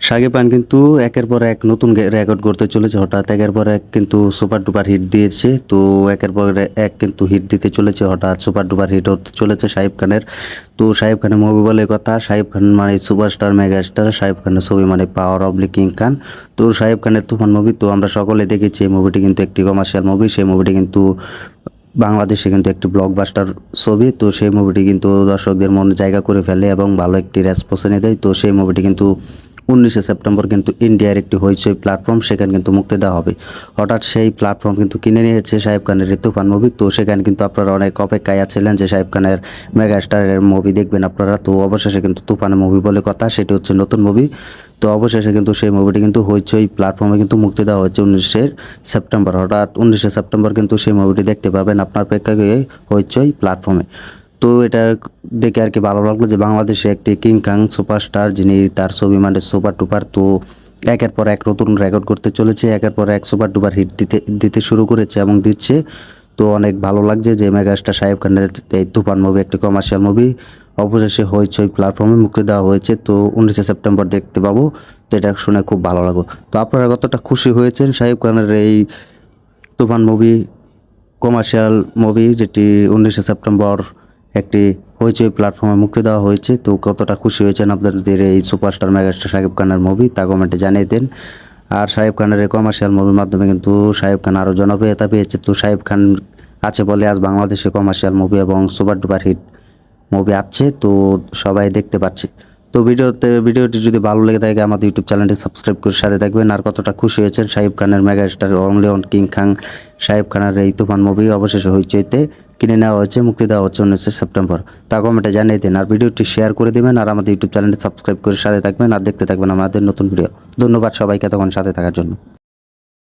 শাকিব খান কিন্তু একের পর এক নতুন রেকর্ড করতে চলেছে। হঠাৎ একের পর এক কিন্তু সুপার ডুপার হিট দিয়েছে। তো একের পর এক কিন্তু হিট দিতে চলেছে, হঠাৎ সুপার ডুপার হিট হতে চলেছে শাকিব খানের। তো শাকিব খানের মুভি বলে কথা, শাকিব খান মানে সুপারস্টার মেগা স্টার, শাকিব খানের ছবি মানে পাওয়ার অফ কিং খান। তো শাকিব খানের তুফান মুভি তো আমরা সকলে দেখেছি। এই মুভিটি কিন্তু একটি কমার্শিয়াল মুভি, সেই মুভিটি কিন্তু বাংলাদেশে কিন্তু একটি ব্লকবাস্টার ছবি। তো সেই মুভিটি কিন্তু দর্শকদের মনে জায়গা করে ফেলে এবং ভালো একটি রেসপন্স এনে দেয়। তো সেই মুভিটি কিন্তু 19 সেপ্টেম্বর কিন্তু ইন্ডিয়ার একটি হইচই প্ল্যাটফর্ম, সেখানে কিন্তু মুক্তি দেওয়া হবে। হঠাৎ সেই প্ল্যাটফর্ম কিন্তু কিনে নিয়েছে শাকিব খানের এই তুফান মুভি। তো সেখানে কিন্তু আপনারা অনেক অপেক্ষায় আছিলেন যে শাকিব খানের মেগা স্টারের মুভি দেখবেন আপনারা। তো অবশেষে কিন্তু তুফানের মুভি বলে কথা, সেটি হচ্ছে নতুন মুভি। তো অবশেষে কিন্তু সেই মুভিটি কিন্তু হইচই প্ল্যাটফর্মে কিন্তু মুক্তি দেওয়া হচ্ছে 19 সেপ্টেম্বর। হঠাৎ 19 সেপ্টেম্বর কিন্তু সেই মুভিটি দেখতে পাবেন আপনার প্রেক্ষাগৃহে হইচই প্ল্যাটফর্মে। তো এটা দেখে আর কি ভালো লাগলো যে বাংলাদেশে একটি কিং খাং সুপারস্টার, যিনি তার ছবি মানে সুপার টুপার, তো একের পর এক নতুন রেকর্ড করতে চলেছে, একের পর এক সুপার টুপার হিট দিতে দিতে শুরু করেছে এবং দিচ্ছে। তো অনেক ভালো লাগছে যে মেগাস্টার শাকিব খানের এই তুফান মুভি একটি কমার্শিয়াল মুভি অবশেষে হইচই প্ল্যাটফর্মে মুক্তি দেওয়া হয়েছে। তো 19 সেপ্টেম্বর দেখতে পাবো। তো এটা শুনে খুব ভালো লাগলো। তো আপনারা কতটা খুশি হয়েছেন শাকিব খানের এই তুফান মুভি কমার্শিয়াল মুভি, যেটি 19 সেপ্টেম্বর একটি হইচই প্ল্যাটফর্মে মুক্তি দেওয়া হয়েছে? তো কতটা খুশি হয়েছেন আপনাদের এই সুপারস্টার মেগাস্টার শাকিব খানের মুভি, তা কমেন্টে জানিয়ে দেন। আর শাকিব খানের এই কমার্শিয়াল মুভির মাধ্যমে কিন্তু শাকিব খান আরও জনপ্রিয়তা পেয়েছে। তো শাকিব খান আছে বলে আজ বাংলাদেশে কমার্শিয়াল মুভি এবং সুপার ডুপার হিট মুভি আছে, তো সবাই দেখতে পাচ্ছে। তো ভিডিওটি যদি ভালো লেগে থাকে আমাদের ইউটিউব চ্যানেলটি সাবস্ক্রাইব করে সাথে থাকবেন। আর কতটা খুশি হয়েছেন শাকিব খানের mega star only one king Khan Shakib খানের এই তুফান মুভি অবশেষে হইচইতে কিনে নেওয়া হয়েছে, মুক্তি দেওয়া হচ্ছে 19 সেপ্টেম্বর, তা কমেন্টে জানিয়ে দিন। আর ভিডিওটি শেয়ার করে দেবেন আর আমাদের ইউটিউব চ্যানেলটি সাবস্ক্রাইব করে সাথে থাকবেন আর দেখতে থাকবেন আমাদের নতুন ভিডিও। ধন্যবাদ সবাইকে তখন সাথে থাকার জন্য।